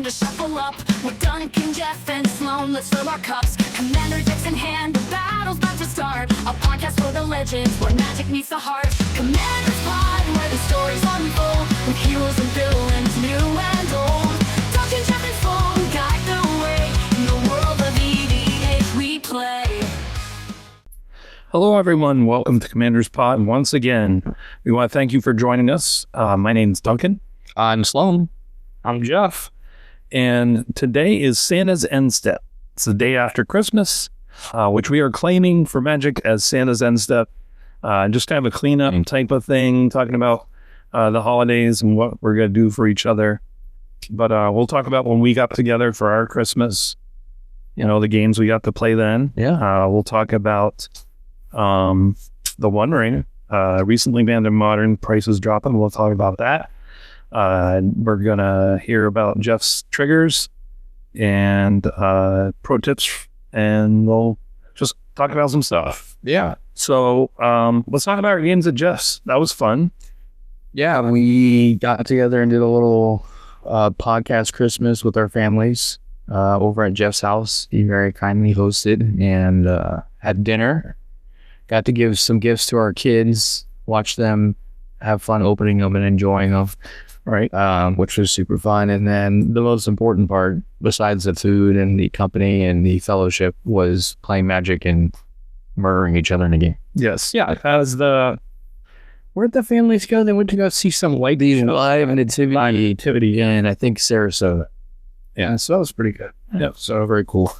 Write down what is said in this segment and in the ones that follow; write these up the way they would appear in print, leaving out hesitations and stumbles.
time to shuffle up. With Duncan, Jeff, and Sloan, let's fill our cups. Commander decks in hand, the battle's about to start. A podcast for the legends, where magic meets the heart. Commander's Pod, where the stories unfold. With heroes and villains, new and old. Duncan, Jeff, and Sloan guide the way. In the world of EDH we play. Hello, everyone. Welcome to Commander's Pod. Once again, we want to thank you for joining us. My name's Duncan. I'm Sloan. I'm Jeff. And today is Santa's End Step. It's the day after Christmas, which we are claiming for Magic as Santa's End Step. Just kind of a cleanup type of thing, talking about the holidays and what we're going to do for each other. But we'll talk about when we got together for our Christmas, you know, the games we got to play then. Yeah. We'll talk about the One Ring, recently banned in Modern, prices dropping. We'll talk about that. We're gonna hear about Jeff's triggers and pro tips, and we'll just talk about some stuff. Yeah. So let's talk about our games at Jeff's. That was fun. Yeah, we got together and did a little podcast Christmas with our families over at Jeff's house. He very kindly hosted and had dinner. Got to give some gifts to our kids, watch them have fun opening them and enjoying them, right? Which was super fun. And then the most important part, besides the food and the company and the fellowship, was playing Magic and murdering each other in a game. Yes. Yeah, where'd the families go? They went to go see some white Live nativity, and I think Sarasota. Yeah, so that was pretty good. Yeah, so very cool.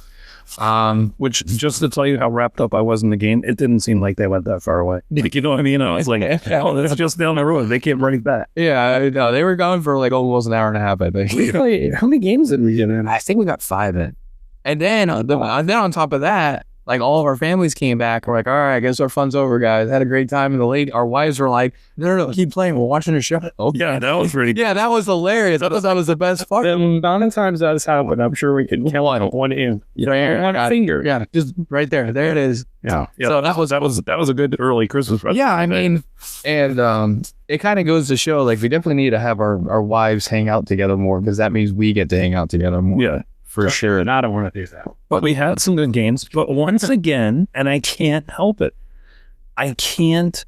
Which, just to tell you how wrapped up I was in the game, it didn't seem like they went that far away. Like, you know what I mean? I was like, oh, it's just down the road. They came right back. Yeah, no, they were gone for like almost an hour and a half, I think. How many games did we get in? I think we got 5 in. And then on top of that, like all of our families came back. We're like, all right, I guess our fun's over, guys. Had a great time. And our wives were like, no, keep playing. We're watching a show. Oh, yeah, that was pretty Yeah, that was hilarious. That was the best part. The amount of times that's happened, I'm sure we could count on one in. One finger. Yeah, just right there. There it is. Yeah. So that was a good early Christmas present. Yeah, I mean, and it kind of goes to show, like, we definitely need to have our wives hang out together more, because that means we get to hang out together more. Yeah. For sure. And I don't want to do that. But we had some good games. But once again, and I can't help it, I can't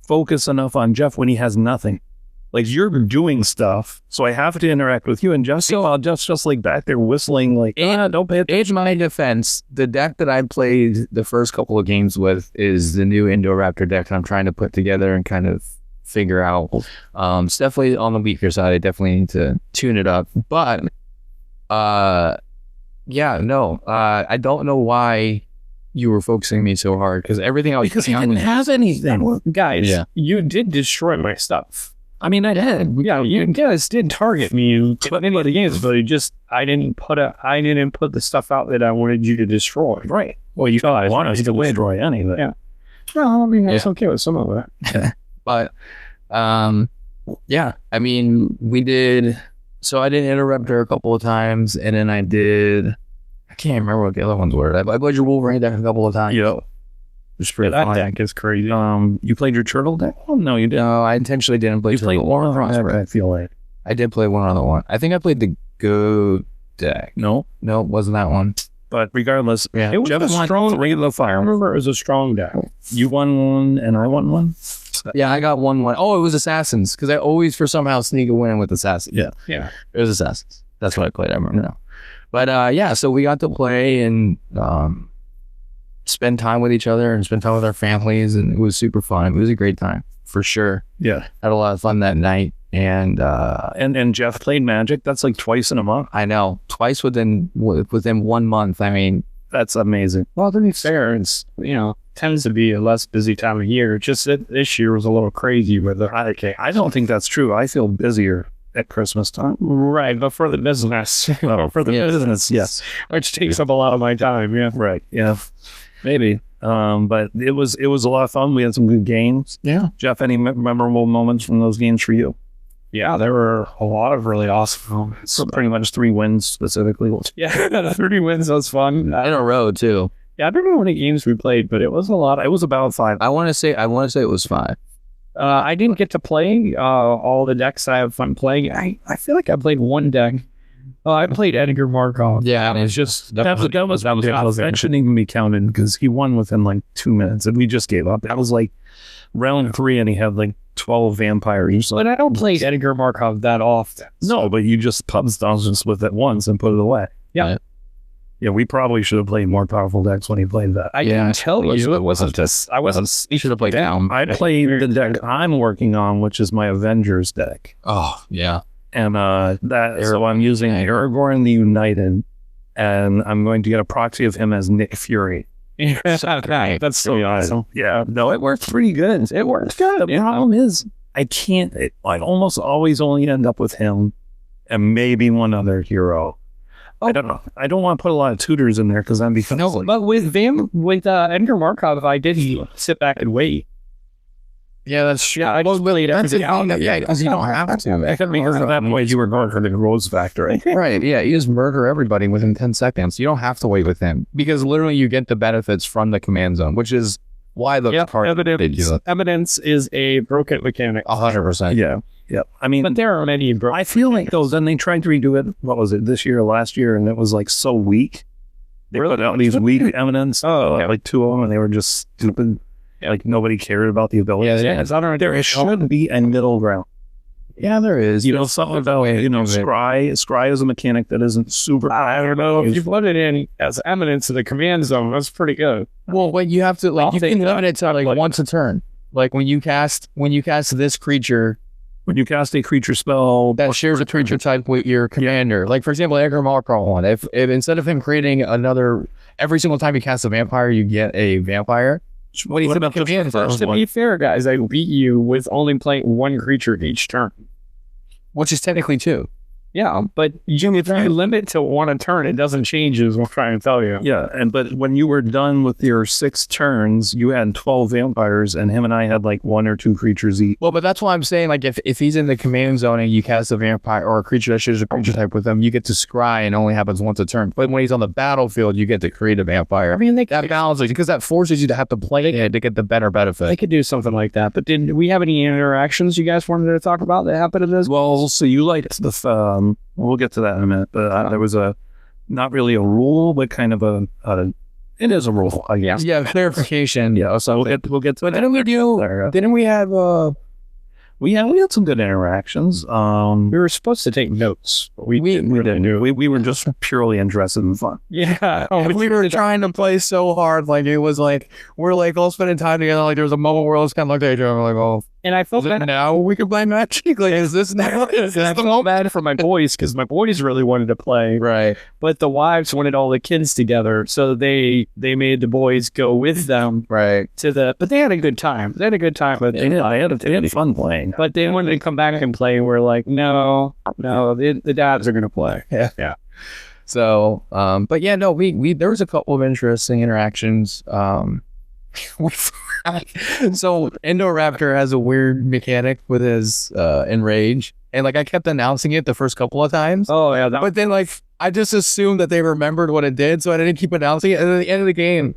focus enough on Jeff when he has nothing. Like, you're doing stuff, so I have to interact with you. And Jeff's just like back there whistling, like, don't pay attention. In my defense, the deck that I played the first couple of games with is the new Indoraptor deck that I'm trying to put together and kind of figure out. It's definitely on the weaker side. I definitely need to tune it up. But I don't know why you were focusing me so hard, because everything else, because he didn't have anything. Guys, you did destroy my stuff. I mean, I did. Yeah, you guys did target me in any of the games, but I didn't put the stuff out that I wanted you to destroy. Right. Well, you want us to destroy anything. Yeah. No, I mean, that's okay with some of it. But, I mean, we did. So I did interrupt her a couple of times, and then I can't remember what the other ones were. I played your Wolverine deck a couple of times. Yeah. That deck is crazy. You played your Turtle deck? Oh, no, you didn't. No, I intentionally didn't play. You played one of them, I feel like. I did play one other one. I think I played the Go deck. No, it wasn't that one. But regardless, it was Jeff a strong regular fire. I remember it was a strong deck. You won one, and I won one. Yeah, I got one. Oh, it was Assassins, because I always for somehow sneak a win with Assassins. Yeah. It was Assassins. That's what I played. I remember now. But so we got to play and spend time with each other and spend time with our families, and it was super fun. It was a great time for sure. Yeah, had a lot of fun that night, and Jeff played Magic. That's like twice in a month. I know, twice within 1 month. I mean, that's amazing. Well, to be fair, it's tends to be a less busy time of year. Just that this year was a little crazy with the holiday. I don't think that's true. I feel busier at Christmas time. Right, but for the business. Business, yes. Which takes up a lot of my time, yeah. Right, yeah. Maybe. But it was a lot of fun. We had some good games. Yeah. Jeff, any memorable moments from those games for you? Yeah, there were a lot of really awesome moments. So pretty much 3 wins specifically. Yeah, 30 wins was fun. In a row, too. Yeah, I don't know how many games we played, but it was a lot. It was about 5. I want to say it was 5. I didn't get to play all the decks I have fun playing. I feel like I played one deck Oh, I played Edgar Markov. Yeah, and it's just That shouldn't even be counted because he won within like 2 minutes and we just gave up. That was like round 3 and he had like 12 vampires. But I don't play Edgar Markov that often. No, but you just pumped Dungeons with it once and put it away. Yeah. Right. Yeah, we probably should have played more powerful decks when he played that. I can tell you it wasn't just, I wasn't you should have played down. I played the deck I'm working on, which is my Avengers deck. Oh, yeah. And so I'm using Aragorn the United, and I'm going to get a proxy of him as Nick Fury. That's so awesome. Yeah, no, it works pretty good. It works good. The problem is, I almost always only end up with him and maybe one other hero. I don't know. I don't want to put a lot of tutors in there because I'm But with Edgar Markov, I did sit back and wait. Yeah, that's true. Yeah, I just really because you don't have to. because at that point you were going for the Rose Factory. Right, yeah, you just murder everybody within 10 seconds. You don't have to wait with him because literally you get the benefits from the command zone, which is why the evidence is a broken mechanic. 100%. Yeah. I mean, but there are many. I feel like then they tried to redo it. What was it, this year or last year? And it was like so weak. They put out these weak evidence. Like 2 of them, and they were just stupid. Like nobody cared about the abilities. Yeah, there should be a middle ground. Yeah, there is. Something about scry is a mechanic that isn't super. I don't know if you put it in as evidence in the command zone. That's pretty good. Well, when you have to you can limit it to like once a turn. Like when you cast this creature. When you cast a creature spell that shares a creature type with your commander, like for example, Edgar Markov one. If instead of him creating another, every single time you cast a vampire, you get a vampire. What do you think about the commander? To be fair, guys, I beat you with only playing 1 creature each turn, which is technically 2. Yeah, but if you limit to 1 a turn, it doesn't change, is what I'm trying to tell you. Yeah, but when you were done with your 6 turns, you had 12 vampires, and him and I had like 1 or 2 creatures each. Well, but that's why I'm saying, like, if he's in the command zone and you cast a vampire or a creature that shares a creature type with him, you get to scry and only happens once a turn. But when he's on the battlefield, you get to create a vampire. I mean, that balances because that forces you to have to play it to get the better benefit. They could do something like that. But did we have any interactions you guys wanted to talk about that happened in this? Well, so you liked the we'll get to that in a minute, but there was not really a rule, but kind of it is a rule, I guess. Yeah, clarification. Yeah, so we'll get to but that. Didn't we have we had some good interactions. We were supposed to take notes, but we didn't. We were just purely interested in fun. Yeah. We were trying to play so hard, like it was like we're like all spending time together. Like there was a moment where I was kind of like, hey, I'm like, oh. And I felt that now we can play Magic. Like, is this now? I felt bad for my boys because my boys really wanted to play, right? But the wives wanted all the kids together, so they made the boys go with them, right? But they had a good time. They had a good time, but they had fun playing. But they wanted to come back and play, and we're like, no, the dads are gonna play. Yeah. So, but yeah, no, we there was a couple of interesting interactions. So Indoraptor has a weird mechanic with his enrage, and like I kept announcing it the first couple of times. Oh yeah, but then like I just assumed that they remembered what it did, so I didn't keep announcing it. And at the end of the game,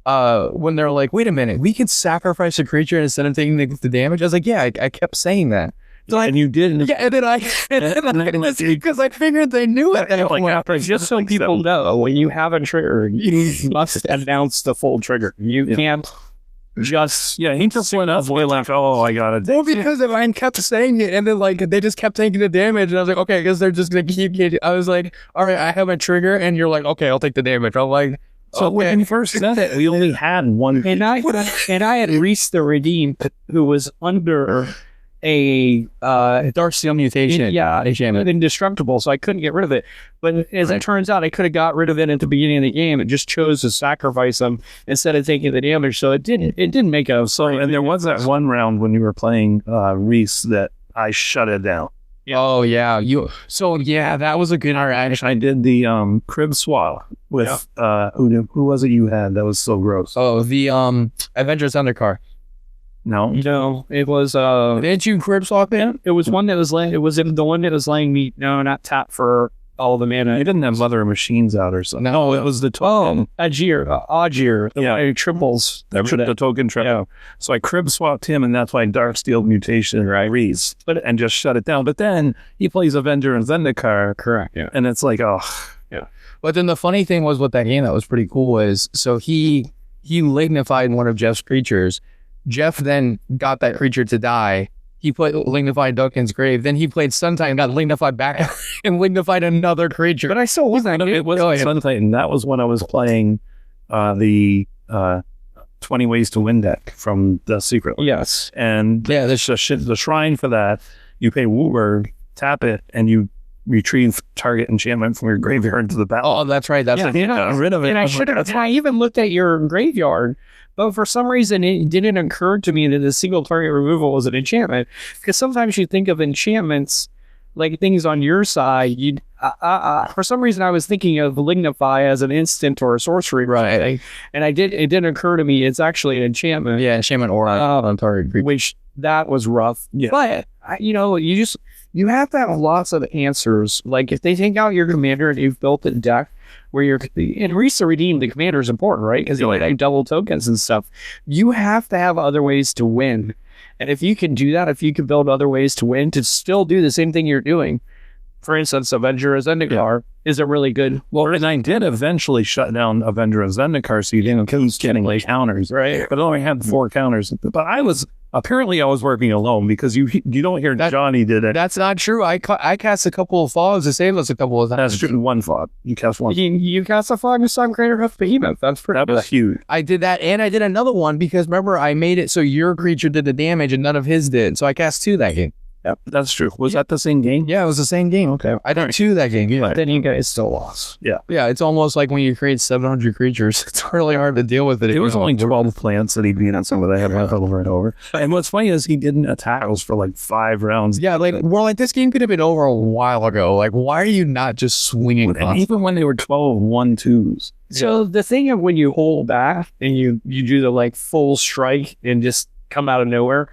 when they're like, "Wait a minute, we could sacrifice a creature instead of taking the damage," I was like, "Yeah, I kept saying that." So and you did. Yeah, and then I because I figured they knew it. Just so people know, when you have a trigger, you must announce the full trigger. You can't just he just went up way like, oh, I got it. Well, because I kept saying it, and then like they just kept taking the damage, and I was like, okay, I guess they're just gonna keep getting. I was like, all right, I have a trigger, and you're like, okay, I'll take the damage. I'm like. So when you first said it, we only had 1. And I had Reese the Redeemed, who was under a Darksteel mutation. Yeah, indestructible, so I couldn't get rid of it. But as it turns out, I could have got rid of it at the beginning of the game. It just chose to sacrifice him instead of taking the damage. So it didn't make a. So and there was that one round when you were playing Reese that I shut it down. Yeah. Oh yeah, that was a good interaction. I did the crib swap with who was it you had that was so gross? Oh, the Avengers Undercar. No, it was didn't you crib swap in? It was one that was laying. It was the one that was laying me. No, not tap for all the mana. You didn't have Mother of Machines out or something. No, it was the token. Ajir, the triples. The token trip. Yeah. So I crib swapped him, and that's why Darksteel Mutation reads, and just shut it down. But then he plays Avenger and Zendikar. Correct. Yeah. And it's like, oh. Yeah. But then the funny thing was with that game that was pretty cool is, so he lignified one of Jeff's creatures. Jeff then got that creature to die. He put lignified Duncan's grave. Then he played Sun Titan, got lignified back, and lignified another creature. But I still wasn't. It wasn't Sun Titan. That was when I was playing the 20 Ways to Win deck from the Secret. Yes. And yeah, there's the shrine for that. You pay Wooburg, tap it, and you retrieve target enchantment from your graveyard into the battle. Oh, that's right. That's got rid of it. And I even looked at your graveyard, but for some reason it didn't occur to me that a single target removal was an enchantment. Because sometimes you think of enchantments like things on your side. For some reason I was thinking of Lignify as an instant or a sorcery, right? And it didn't occur to me it's actually an enchantment. Yeah, enchantment aura on target, which that was rough. Yeah. But you have to have lots of answers. Like if they take out your commander and you've built a deck where you're in Risa Redeem, the commander is important, right? Because you like double tokens and stuff. You have to have other ways to win. And if you can do that, if you can build other ways to win to still do the same thing you're doing, for instance, Avenger of Zendikar is a really good. Well, and I did eventually shut down Avenger of Zendikar, so you didn't keep getting counters, right? But I only had 4 counters. But I was working alone because you don't hear that Johnny did it. That's not true. I cast a couple of fogs to save us a couple of times. That's true. 1 fog. You cast 1. You cast a fog with Sun Creator of Behemoth. That was huge. I did that, and I did another one because remember I made it so your creature did the damage and none of his did. So I cast 2 that game. Yep, that's true. Was that the same game? Yeah, it was the same game. Okay, I did 2 that game. Yeah. But then you guys still lost. Yeah. It's almost like when you create 700 creatures. It's really hard to deal with it. It was only 12 plants that he beat on some of that. I had over and over. And what's funny is he didn't attack us for like 5 rounds. Yeah, like this game could have been over a while ago. Like, why are you not just swinging? And even when they were 12-1-2s. So the thing of when you hold back and you do the like full strike and just come out of nowhere,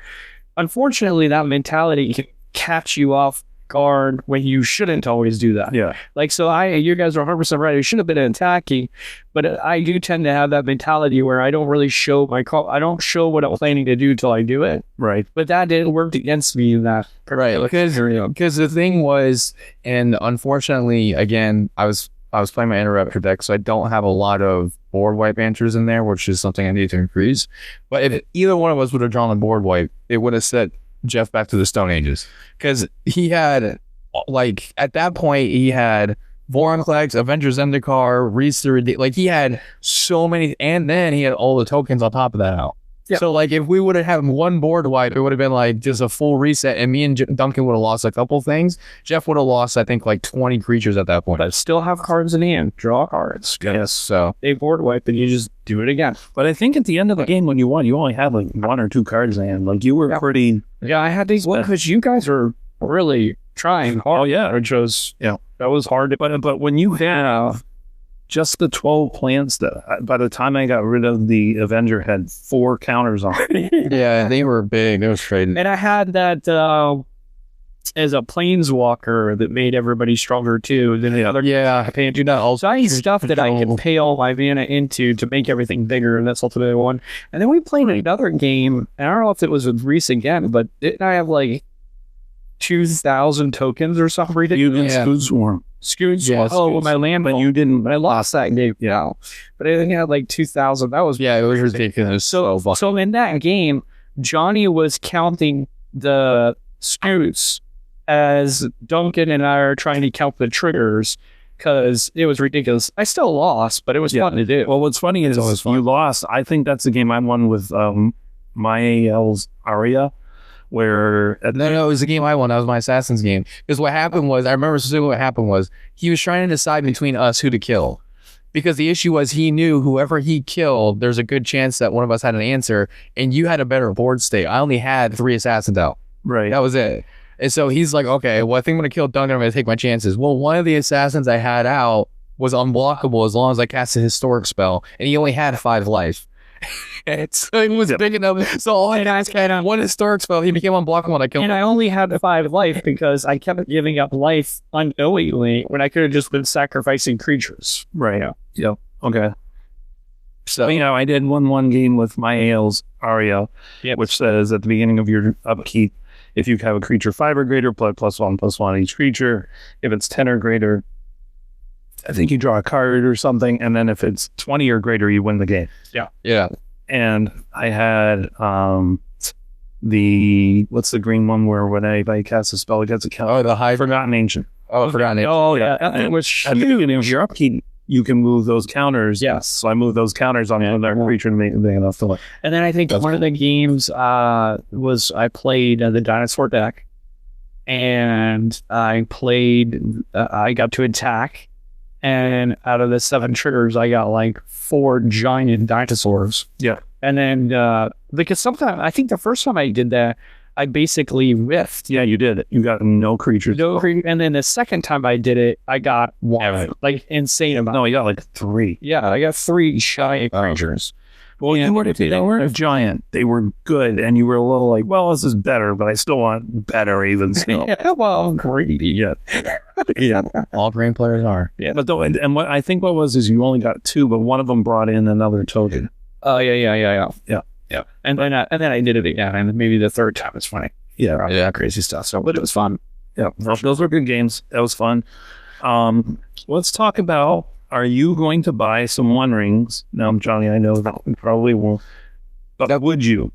unfortunately that mentality can catch you off guard when you shouldn't always do that. Yeah. Like, so you guys are 100% right. It should have been attacking, but I do tend to have that mentality where I don't really show I don't show what I'm planning to do till I do it. Right. But that didn't work against me in that. Right. Because the thing was, and unfortunately, again, I was playing my Interrupter deck, so I don't have a lot of board wipe answers in there, which is something I need to increase. But if either one of us would have drawn a board wipe, it would have set Jeff back to the Stone Ages. Because he had, like, at that point, he had Vorinclex, Avengers Zendikar, Reese the Redeemer. Like, he had so many, and then he had all the tokens on top of that out. Yep. So, like, if we would have had one board wipe, it would have been, like, just a full reset, and me and Duncan would have lost a couple things. Jeff would have lost, I think, like, 20 creatures at that point. But still have cards in hand. Draw cards. Yes, so. They board wipe, and you just do it again. But I think at the end of the game when you won, you only had, like, 1 or 2 cards in hand. Like, you were pretty... Yeah, I had these... Well, because you guys are really trying hard. Oh, yeah. Which was... Yeah. That was hard. But when you have... just the 12 plants that by the time I got rid of the Avenger had 4 counters on it. Yeah, they were big. They were trading. And I had that as a planeswalker that made everybody stronger too than the other. Yeah, I can't do that. Also, I need stuff that I can pay all my mana into to make everything bigger, and that's ultimately one. And then we played another game, and I don't know if it was with Reese again, but didn't I have like 2,000 tokens or something ridiculous? You did Swarm. Yes, my land, but you didn't. But I lost that game, But I think I had like 2,000. That was it was ridiculous. So in that game, Johnny was counting the scoots as Duncan and I are trying to count the triggers because it was ridiculous. I still lost, but it was fun to do. Well, what's funny is you lost. I think that's the game I won with Mael's Aria. Where no, it was the game I won. That was my Assassin's game. Because what happened was, I remember specifically what happened was, he was trying to decide between us who to kill. Because the issue was, he knew whoever he killed, there's a good chance that one of us had an answer, and you had a better board state. I only had 3 assassins out. Right. That was it. And so he's like, okay, well, I think I'm going to kill Duncan. I'm going to take my chances. Well, one of the assassins I had out was unblockable as long as I cast a historic spell, and he only had 5 life. So it was big enough. So all I asked one historic spell, he became unblockable when I killed him. And I only had 5 life because I kept giving up life unknowingly when I could have just been sacrificing creatures. Right. Yep. Okay. So I did one game with my Ales Aria, which says at the beginning of your upkeep, if you have a creature 5 or greater, play +1/+1 each creature. If it's 10 or greater, I think you draw a card or something, and then if it's 20 or greater, you win the game. yeah. And I had what's the green one where when anybody casts a spell, it gets a count. Oh, the high. Forgotten Ancient. Oh, forgotten it. Oh, yeah. It was At the beginning of your upkeep, you can move those counters. Yes. So I moved those counters on another creature to make it big enough to And then I think one of the games was I played the dinosaur deck, and I got to attack, and out of the 7 triggers, I got like 4 giant dinosaurs. Yeah. And then because sometimes I think the first time I did that, I basically whiffed. Yeah, you did it. You got no creatures. And then the second time I did it, I got 1, like insane amount. No, you got like 3. Yeah, I got 3 giant creatures. Well, they weren't giant. They were good, and you were a little like, well, this is better, but I still want better even still. Yeah, well, greedy. Yeah. Yeah. All green players are. Yeah. But and what I think what was is you only got 2, but one of them brought in another token. Oh, yeah. Yeah. And then I did it again, and maybe the third time it's funny. Yeah. Yeah. Crazy stuff. So, but it was fun. Yeah. Those were good games. That was fun. Let's talk about, are you going to buy some One Rings? Now, Johnny, I know that you probably won't, but would you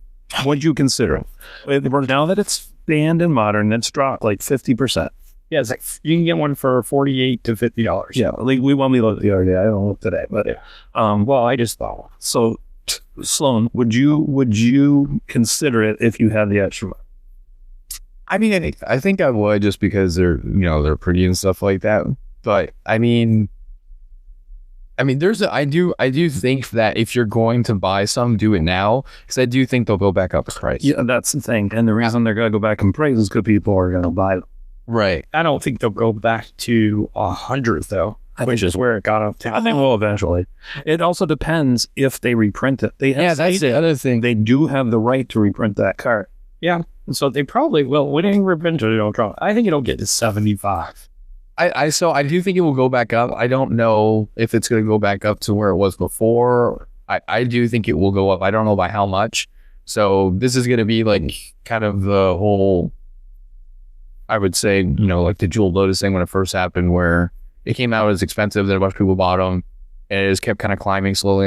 consider it? Now that it's banned in Modern, it's dropped like 50%. Yeah, it's like you can get one for $48 to $50. Yeah, like we looked the other day. I don't look today, but well, I just thought. So, Sloan, would you consider it if you had the extra money? I mean, I think I would, just because they're pretty and stuff like that. But I mean, I do think that if you're going to buy some, do it now, because I do think they'll go back up in price. Yeah, that's the thing. And the reason they're going to go back in price is because people are going to buy them. Right. I don't think they'll go back to 100 though, which is where it got up to. I think will eventually. It also depends if they reprint it. That's the other thing. They do have the right to reprint that card. Yeah. So they probably will. When they reprint it, it'll drop. I think it'll get to 75. So I do think it will go back up. I don't know if it's going to go back up to where it was before. I do think it will go up. I don't know by how much. So this is going to be like kind of the whole, I would say, like the Jewel Lotus thing when it first happened, where it came out as expensive, then a bunch of people bought them, and it just kept kind of climbing slowly,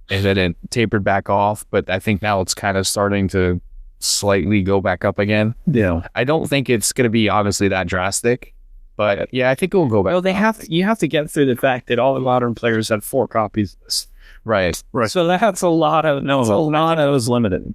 and then it tapered back off. But I think now it's kind of starting to slightly go back up again. Yeah. I don't think it's going to be obviously that drastic. But yeah, I think it will go back. Well, you have to get through the fact that all the Modern players had 4 copies of this. Right. So that's a lot of. No, it was limited.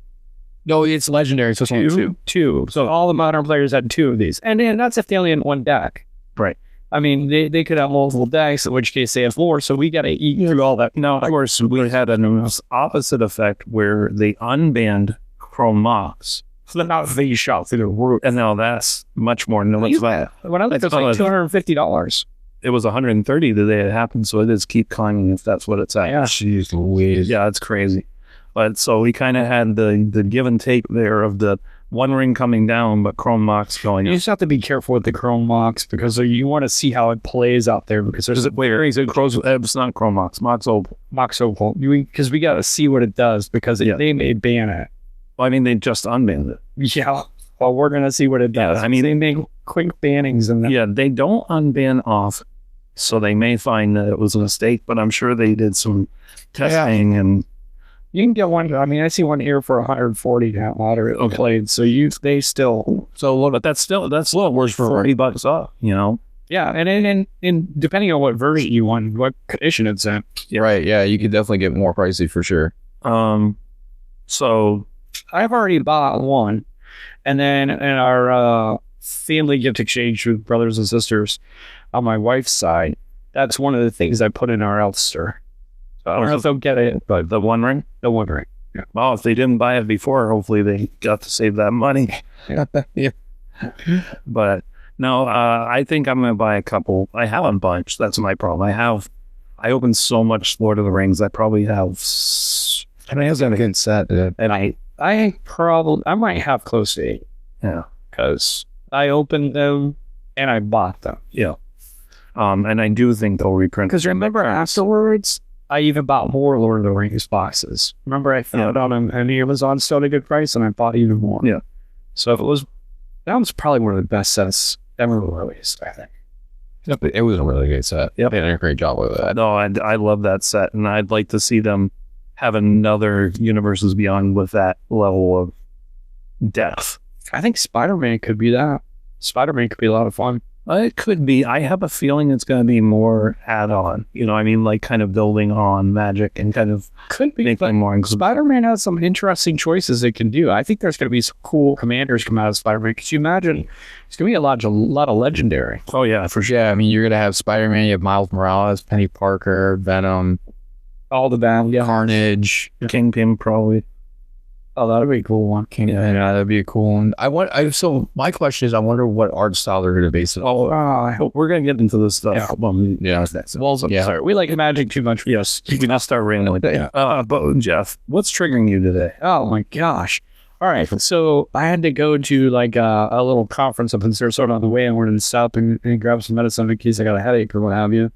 No, it's legendary. So it's only 2. So all the Modern players had 2 of these, and that's if they only had 1 deck. Right. I mean, they could have multiple decks, in which case they have 4. So we got to eat through all that. No, of course, we had an opposite effect where they unbanned Chrome Mox. So not they shot through the roof. And now that's much more. No, it's that. When I looked, it was like $250. It was 130 the day it happened, so it is keep climbing if that's what it's at. Yeah. Jeez Louise. Yeah, it's crazy. But so we kind of had the give and take there of the One Ring coming down, but Chrome Mox going You up. just have to be careful with the Chrome Mox because you want to see how it plays out there because there's It's not Chrome Mox, Mox Opal. Mox Opal. Because we got to see what it does because they may ban it. Well, I mean, they just unbanned it. Yeah. Well, we're going to see what it does. Yeah, I mean, they make quick bannings and yeah, they don't unban off, so they may find that it was a mistake, but I'm sure they did some testing and you can get one. I mean, I see one here for 140 now, moderate played. So they still. So, but that's still worse for $40 off, Yeah, and depending on what version you want, what condition it's in. Yeah. Right. Yeah, you could definitely get more pricey for sure. So I've already bought one, and then in our family gift exchange with brothers and sisters on my wife's side, that's one of the things I put in our Elster. So I don't know if they'll get it, but the One Ring. Yeah. Well, if they didn't buy it before, hopefully they got to save that money. Yeah. But no, I think I'm going to buy a couple. I have a bunch. That's my problem. I I opened so much Lord of the Rings. I probably have, And it has a good set. and I might have close to 8 yeah, because I opened them and I bought them. yeah. And I do think they'll reprint. Because remember afterwards, I even bought more Lord of the Rings boxes. Remember I found on an Amazon still at a good price and I bought even more. Yeah. So that was probably one of the best sets ever released, I think. It was a really good set. Yep. They did a great job with that. No, I love that set, and I'd like to see them have another Universes Beyond with that level of depth. I think Spider-Man could be that. Spider-Man could be a lot of fun. It could be. I have a feeling it's going to be more add-on. You know, I mean, like kind of building on Magic and kind of Could be, but making more. Spider-Man has some interesting choices it can do. I think there's going to be some cool commanders come out of Spider-Man. Could you imagine? It's going to be a lot of legendary. Oh yeah, for sure. Yeah, I mean, you're gonna have Spider-Man, you have Miles Morales, Penny Parker, Venom, All the bad, yeah. Carnage. Kingpin probably. Oh, that'd be a cool one. Yeah, that'd be a cool one. So my question is, I wonder what art style they're gonna base it on. I hope. We're going to get into this stuff. Yeah. Yeah, Well, yeah. sorry, we like Magic too much. Yes, we not start randomly. Yeah. But Jeff, what's triggering you today? Oh my gosh. All right. So I had to go to like a little conference up in Sarasota on the way. I wanted to stop and grab some medicine in case I got a headache or what have you.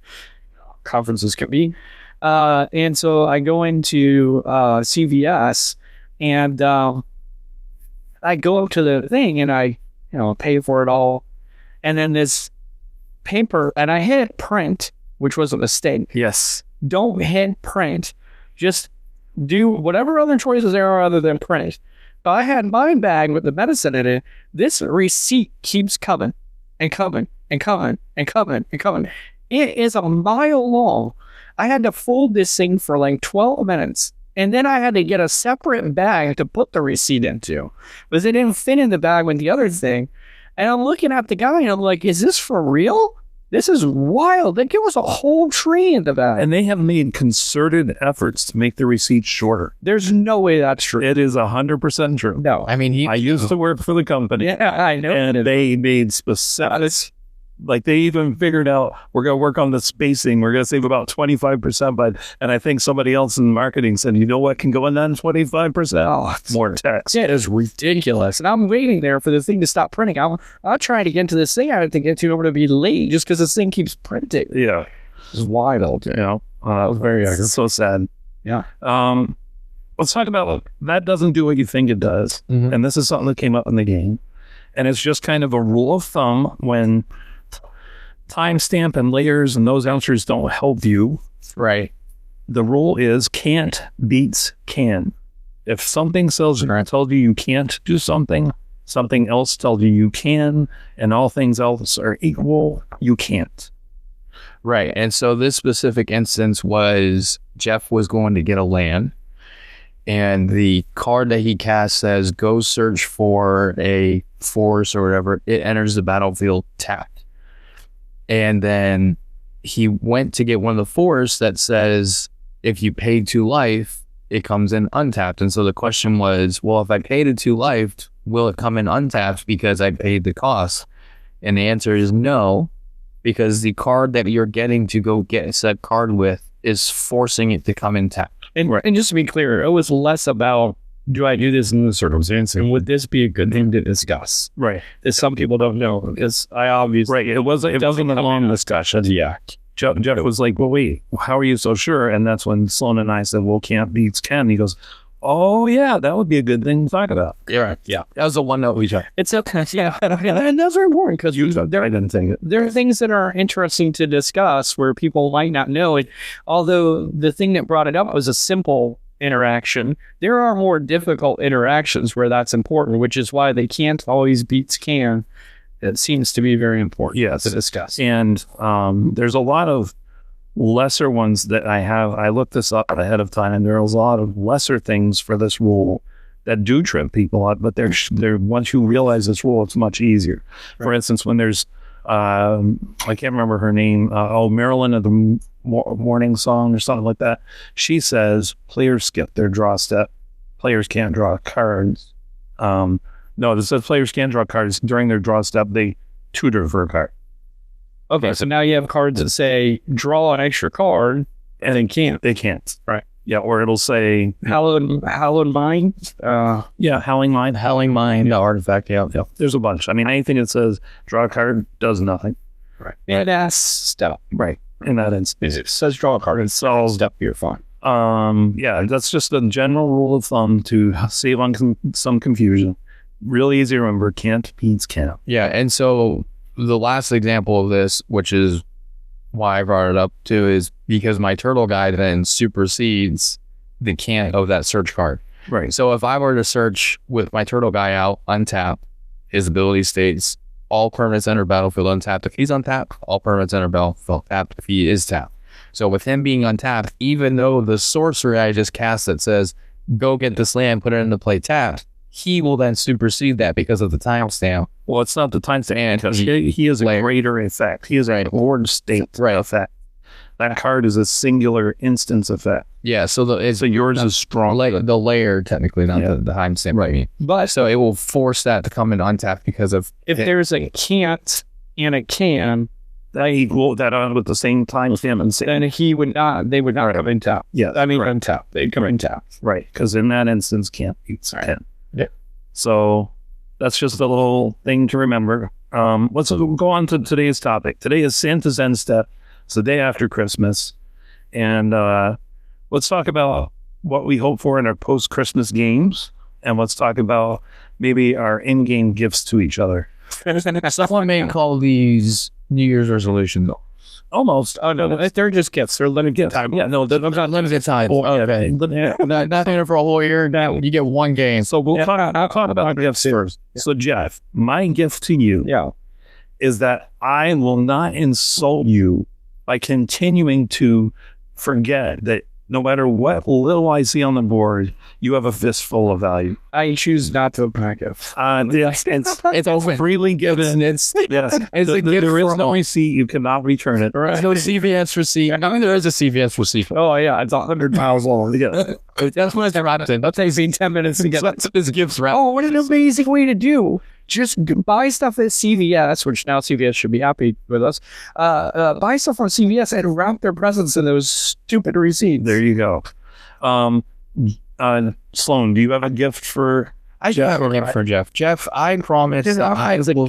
Conferences can be. And so I go into CVS and I go up to the thing and I, pay for it all. And then this paper, and I hit print, which was a mistake. Yes. Don't hit print. Just do whatever other choices there are other than print. But I had my bag with the medicine in it. This receipt keeps coming and coming and coming and coming and coming. It is a mile long. I had to fold this thing for like 12 minutes. And then I had to get a separate bag to put the receipt into. Because it didn't fit in the bag with the other thing. And I'm looking at the guy and I'm like, is this for real? This is wild. They give us a whole tree in the bag. And they have made concerted efforts to make the receipts shorter. There's no way that's true. It is 100% true. No. I mean, I used to work for the company. Yeah, I know. And they made specific, like they even figured out, we're going to work on the spacing. We're going to save about 25%. And I think somebody else in marketing said, you know what can go in that 25%? Oh, it's More text. It is ridiculous. And I'm waiting there for the thing to stop printing. I'm trying to get into this thing I have to get to over to be late just because this thing keeps printing. Yeah. It's wild. You know, was very it's so sad. Yeah. Let's talk about that doesn't do what you think it does. Mhm. And this is something that came up in the game. And it's just kind of a rule of thumb when timestamp and layers and those answers don't help you. right. The rule is can't beats can. If something tells you can't do something, something else tells you can, and all things else are equal, you can't. Right. And so this specific instance was Jeff was going to get a land, and the card that he cast says, go search for a force or whatever. It enters the battlefield tapped. And then he went to get one of the forests that says, if you pay 2 life, it comes in untapped. And so the question was, well, if I paid it 2 life, will it come in untapped because I paid the cost? And the answer is no, because the card that you're getting to go get said card with is forcing it to come in tapped. And just to be clear, it was less about, do I do this in this circumstance? And would this be a good thing to discuss? Right. That some people don't know. Because I obviously... Right. It wasn't a long discussion. Yeah. Jeff was like, well, wait, how are you so sure? And that's when Sloan and I said, well, can't beats can. He goes, oh, yeah, that would be a good thing to talk about. Yeah. Right. Yeah. That was the one note we took. It's okay. Yeah. And those are important because I didn't think it. there are things that are interesting to discuss where people might not know it. Although the thing that brought it up was a simple interaction, there are more difficult interactions where that's important, which is why they can't always beats can. It seems to be very important to discuss. And there's a lot of lesser ones that I looked this up ahead of time, and there's a lot of lesser things for this rule that do trip people up, but they're once you realize this rule, it's much easier. Right. For instance, when there's I can't remember her name, Marilyn of the Morning Song or something like that. She says players skip their draw step. Players can't draw cards. No, this says players can draw cards during their draw step. They tutor for a card. Okay, so now you have cards that say draw an extra card, and They can't. they can't. Right. Yeah, or it'll say, Hallowed Mine. Howling Mine. Howling Mine, the artifact. Yeah. Yeah, there's a bunch. I mean, anything that says draw a card does nothing. Right. And that's step. Right. In that instance. It says draw a card. It's all step. You're fine. Yeah, that's just a general rule of thumb to save on some confusion. Really easy to remember. Can't beats can't. Yeah, and so the last example of this, which is why I brought it up too, is because my turtle guy then supersedes the can't of that search card. Right. So if I were to search with my turtle guy out, untap, his ability states all permanents enter battlefield untapped. If he's untapped, all permanents enter battlefield tapped if he is tapped. So with him being untapped, even though the sorcery I just cast that says, go get this land, put it into play tapped, he will then supersede that because of the timestamp. Well, it's not the timestamp because he is a greater effect. He is a horde state effect. That card is a singular instance effect. Yeah, so yours is strong. The layer, technically, not the timestamp. Right. But so it will force that to come in untapped because of... If there's a can't and a can, that equal that on with the same timestamp and then they would not come in tap. Yeah, I mean untap. They'd come in tap. Right, because in that instance, can't beats can. Yeah. So that's just a little thing to remember. Let's go on to today's topic. Today is Santa's End Step. It's the day after Christmas. And let's talk about what we hope for in our post-Christmas games. And let's talk about maybe our in-game gifts to each other. Someone may call these New Year's resolutions. Almost. Oh, no, they're just gifts. They're limited Gifts. time. Yeah, no, they're not limited time. Okay. Nothing for a whole year. You get one game. So I'll talk about gifts first. Yeah. So Jeff, my gift to you is that I will not insult you by continuing to forget that no matter what little I see on the board, you have a fistful of value. I choose not to unpack it. It's freely given. It's like there is no receipt. You cannot return it. Right. No CVS receipt. I mean, there is a CVS receipt. Oh yeah, it's 100 pounds long. Yeah, that's what it's wrapped in. That takes me 10 minutes to get. That's this gift's wrapped. Oh, what an amazing way to do! Just buy stuff at CVS, which now CVS should be happy with us. Buy stuff from CVS and wrap their presents in those stupid receipts. There you go. Sloan, do you have a gift for? I do have a gift for Jeff. Jeff, I promise that I will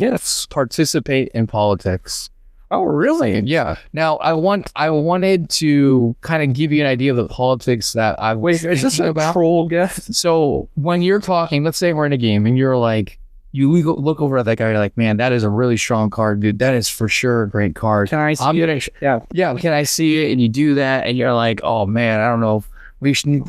participate in politics. Oh, really? Yeah. Now, I wanted to kind of give you an idea of the politics that I was Wait, is this a troll gift? So when you're talking, let's say we're in a game and you're like, you look over at that guy, you're like, man, that is a really strong card, dude. That is for sure a great card. Can I see it? Yeah, can I see it? And you do that, and you're like, oh, man, I don't know. We should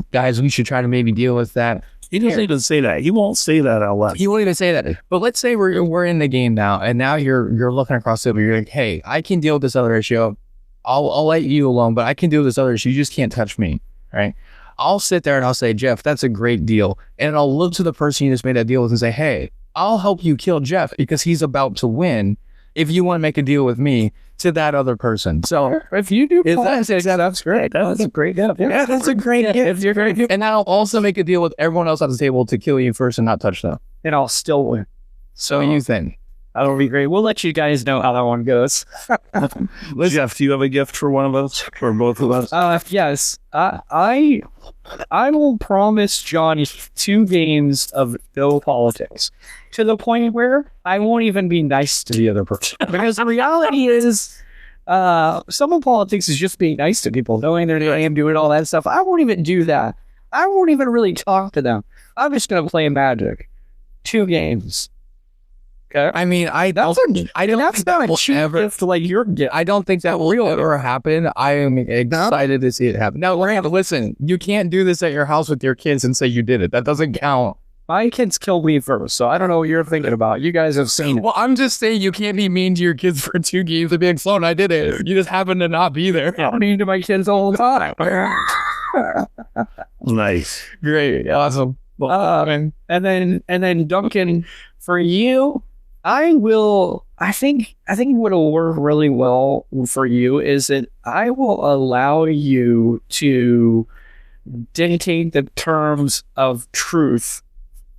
try to maybe deal with that. He doesn't even say that. He won't say that out loud. He won't even say that. But let's say we're in the game now, and now you're looking across the table. You're like, hey, I can deal with this other issue. I'll let you alone, but I can deal with this other issue. You just can't touch me, right? I'll sit there and I'll say, Jeff, that's a great deal. And I'll look to the person you just made that deal with and say, hey, I'll help you kill Jeff because he's about to win. If you want to make a deal with me, to that other person. So if you do, that's great. That's a great gift. Yeah, that's a great gift. You're very good. And I'll also make a deal with everyone else on the table to kill you first and not touch them. And I'll still win. So you think? That'll be great. We'll let you guys know how that one goes. Jeff, do you have a gift for one of us? For both of us? Yes. I will promise Johnny 2 games of no politics, to the point where I won't even be nice to the other person. Because the reality is, some of politics is just being nice to people, knowing they're doing all that stuff. I won't even do that. I won't even really talk to them. I'm just going to play Magic. 2 games. Okay. I mean, that's not a cheap gift like your gift. I don't think that will ever happen. I am excited to see it happen. Now, listen, you can't do this at your house with your kids and say you did it. That doesn't count. My kids killed me first, so I don't know what you're thinking about. You guys have seen it. Well, I'm just saying you can't be mean to your kids for 2 games of being Sloan. I did it. You just happen to not be there. I'm mean to my kids all the time. Nice. Great. Awesome. And then Duncan, for you, I think what'll work really well for you is that I will allow you to dictate the terms of truth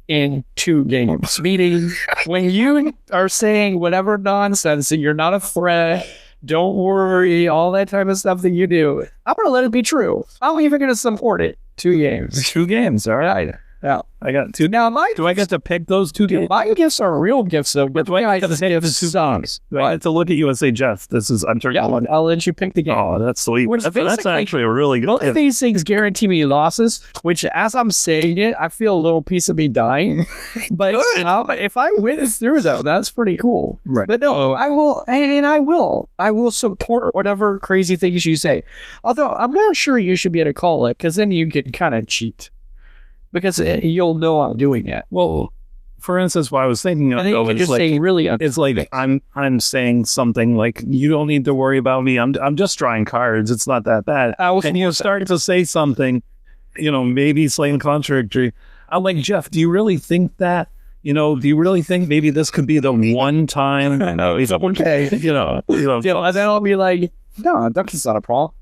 in 2 games. Meaning, when you are saying whatever nonsense and you're not a threat Don't worry, all that type of stuff that you do. I'm going to let it be true. I'm even going to support it. 2 games. 2 games. All right. Yeah. I got 2. Now, Do I get to pick those 2 games? my gifts are real gifts, though. But I have to say if songs. Do I have to look at you and say, Jeff, I'm turning Yeah, on. I'll let you pick the game. Oh, that's sweet. Which That's basically- actually a really good Both of gift. these things guarantee me losses, which as I'm saying it, I feel a little piece of me dying. But if I win through, though, that's pretty cool. Right. But no, I will, and I will support whatever crazy things you say. Although I'm not sure you should be able to call it, because then you could kind of cheat. Because you'll know I'm doing it. Well, for instance, what I was thinking And then you of can is just like, say really it's like I'm saying something like, you don't need to worry about me. I'm just drawing cards. It's not that bad. And you start to say something, maybe slightly contradictory. I'm like, Jeff, do you really think that? Do you really think maybe this could be the one time? I know he's okay. and then I'll be like, no, that's not a problem.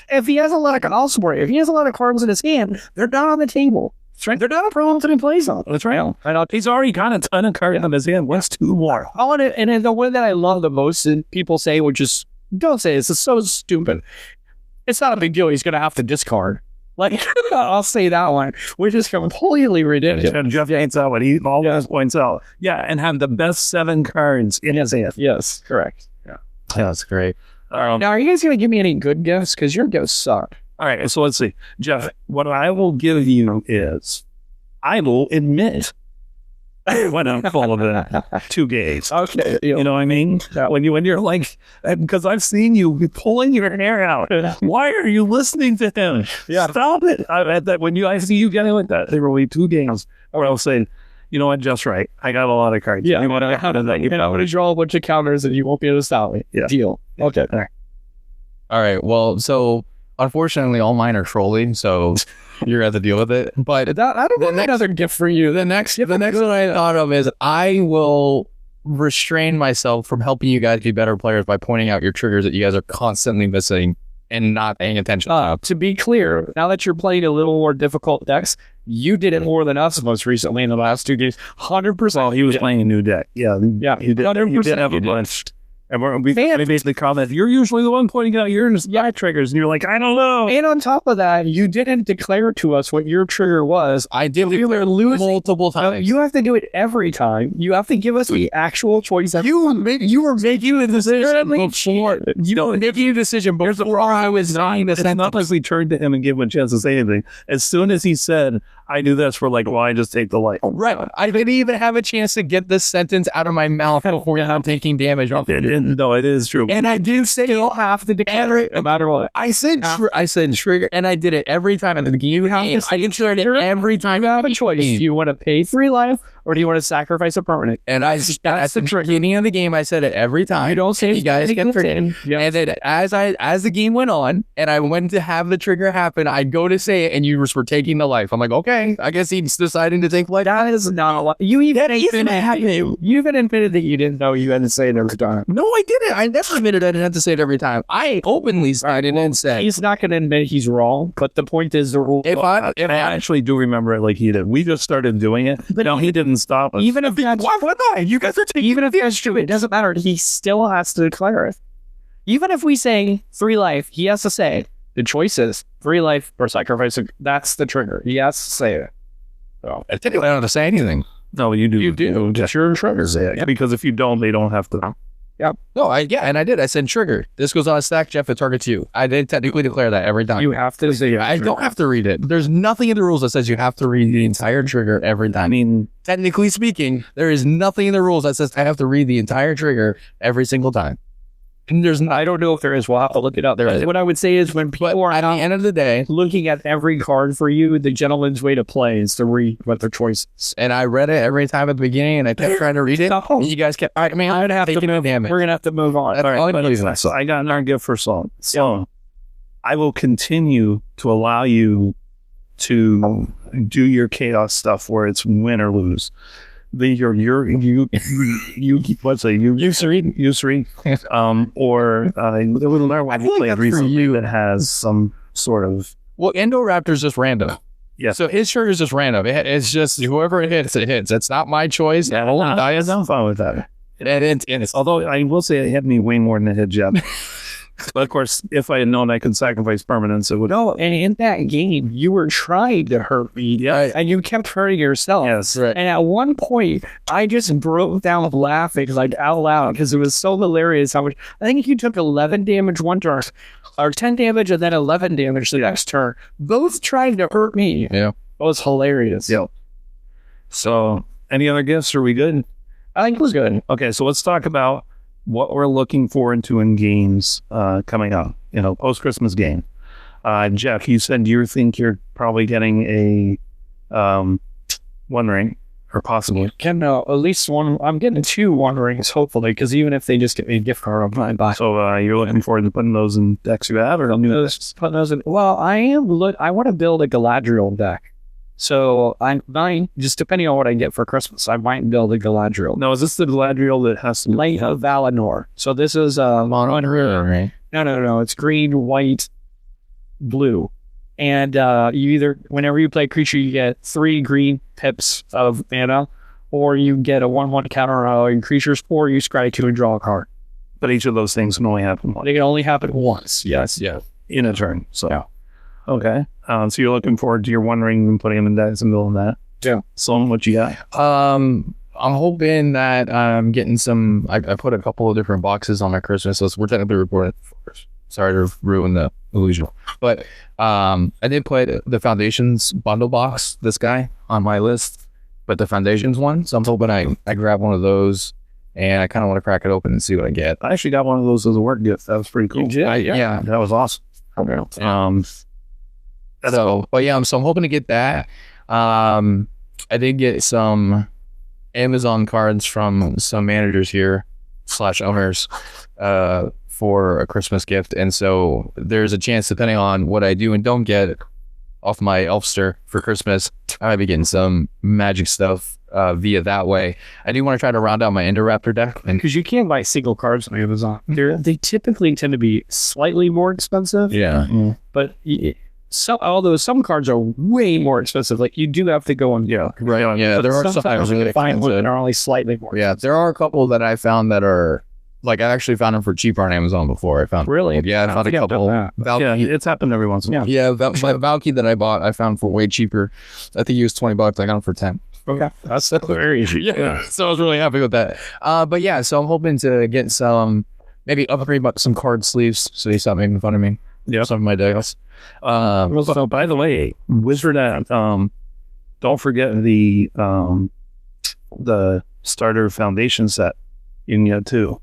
If he has a lot of cards in his hand, they're not on the table. That's right. They're not a problem to place on. That's right. He's already got a ton of cards in his hand. What's 2 more? And then the one that I love the most, and people say, which is, don't say this, it's so stupid. It's not a big deal. He's going to have to discard. Like, I'll say that one, which is completely ridiculous. And Jeff points out what he always points out. Yeah, and have the best 7 cards in his hand. Yes, correct. Yeah, that's great. Now, are you guys going to give me any good gifts? Because your gifts suck. All right, so let's see. Jeff, what I will give you is, I will admit when I'm full of it, 2 gays. Okay. You know what I mean? When you're like, because I've seen you pulling your hair out. Why are you listening to him? Yeah. Stop it. I see you getting like that, there will be 2 games where I'll say, you know what, Jeff's right. I got a lot of cards. Yeah. How did that? I'm going to draw a bunch of counters and you won't be able to stop me. Yeah. Deal. Okay. All right. Well, so unfortunately, all mine are trolling, so you're gonna have to deal with it. But I don't want another gift for you. the next one I thought of is I will restrain myself from helping you guys be better players by pointing out your triggers that you guys are constantly missing and not paying attention. To be clear, now that you're playing a little more difficult decks, you did it more than us most recently in the last 2 games. 100%. Well, he was playing a new deck. Yeah. Yeah. He did. 100% He did have you a did. bunch. And we basically comment, you're usually the one pointing out your triggers, and you're like, I don't know. And on top of that, you didn't declare to us what your trigger was. I did multiple times. You have to do it every time. You have to give us the actual choice. You were making the decision before. You know, making a decision before I was dying. It's not like we turned to him and gave him a chance to say anything. As soon as he said, I do this, we're like, well, I just take the light. Right. I didn't even have a chance to get this sentence out of my mouth before I'm taking damage off it. No, it is true. And I did say you'll have to declare it no matter what. I said trigger, and I did it every time at the beginning. I declared it every time. You have a choice. Do you want to pay 3 life or do you want to sacrifice a permanent? And at the beginning of the game, I said it every time. You don't say you guys get triggered. Yep. And then as the game went on, and I went to have the trigger happen, I'd go to say it, and you were taking the life. I'm like, okay, I guess he's deciding to take life. That is not a lot. You even admitted that you didn't know you had to say it every time. No, I didn't. I never admitted I didn't have to say it every time. I openly said it and said. He's not going to admit he's wrong, but the point is the rule. If I actually do remember it like he did. We just started doing it. But no, he didn't stop us. Even if that's You guys are taking even if that's true, it doesn't matter. He still has to declare it. Even if we say 3 life, he has to say the choice is 3 life or sacrifice. That's the trigger. He has to say it. So I technically don't have to say anything. No, you do. You do. Just your triggers. Yeah. Because if you don't, they don't have to. yeah, No, I did. I said trigger. This goes on a stack, Jeff. It targets you. I did technically declare that every time. you have to say it. I don't have to read it. There's nothing in the rules that says you have to read the entire trigger every time. I mean, technically speaking, there is nothing in the rules that says I have to read the entire trigger every single time. And I don't know if there is. We'll have to look it up. What I would say is when people are At the end of the day, looking at every card for you, the gentleman's way to play is to read what their choice is. and I read it every time at the beginning, and I kept trying to read it. And you guys kept, I'd have to move. Damn it. We're gonna have to move on. That's all I know. so I got another gift for Sloan. So I will continue to allow you to do your chaos stuff where it's win or lose. Usury, or the little that has some sort of Well, Endoraptor's just random. Yeah. So his trigger is just random. It's just whoever it hits, it hits. It's not my choice. I'm fine with that. Although I will say it hit me way more than it hit Jeff. But of course, if I had known I could sacrifice permanence, it would. No, and in that game, you were trying to hurt me, and you kept hurting yourself. Yes. Right. And at one point, I just broke down laughing, like out loud, because it was so hilarious how much. I think you took 11 damage one turn, or 10 damage, and then 11 damage the next turn. Both trying to hurt me. Yeah. It was hilarious. Yeah. So, any other gifts? Are we good? I think it was good. Okay, so let's talk about what we're looking forward to in games coming up. Post-Christmas game. Jeff, you said you think you're probably getting a One Ring, or possibly. Getting at least one. I'm getting 2 One Rings, hopefully, because even if they just get me a gift card, I'm fine by. So you're looking forward to putting those in decks you have, or Putting those in. Well, I want to build a Galadriel deck. So I might, just depending on what I get for Christmas, I might build a Galadriel. No, is this the Galadriel that has to Light of Valinor. So this is Right? no. It's green, white, blue. And whenever you play a creature, you get 3 green pips of mana, or you get a 1/1 counter on all your creatures, or you scry 2 and draw a card. But each of those things can only happen once They can only happen once. Yes. Yeah. in a turn. So, Yeah. Okay. So you're looking forward to your One Ring and putting them in decks and building that. Yeah. Sloan, what you got? I'm hoping that I'm getting some. I put a couple of different boxes on my Christmas list. We're technically recording first. Sorry to ruin the illusion, but I did put the Foundations bundle box, this guy, on my list, but the Foundations one. So I'm hoping I grab one of those, and I kind of want to crack it open and see what I get. I actually got one of those as a work gift. That was pretty cool. Yeah. That was awesome. So I'm hoping to get that. I did get some Amazon cards from some managers here / owners for a Christmas gift, and so there's a chance, depending on what I do and don't get off my Elfster for Christmas, I might be getting some Magic stuff via that way. I do want to try to round out my Indoraptor deck, and Because you can buy single cards on Amazon. They typically tend to be slightly more expensive. yeah, But although some cards are way more expensive, like you do have to go and right, yeah. There are sometimes some you find one that are only slightly more. Yeah, there are a couple that I found that are like, I actually found them for cheaper on Amazon before. I found Really? yeah, I found a think I've done couple. that. Yeah, it's happened every once in a while. Yeah, my Valky that I bought, I found for way cheaper. I think he was $20. I got them for 10. Okay, that's very easy. Yeah, so I was really happy with that. But yeah, so I'm hoping to get some, maybe upgrade some card sleeves so they stop making fun of me. Yeah. Some of my decks. So by the way, Wizard at don't forget the starter foundation set you can get too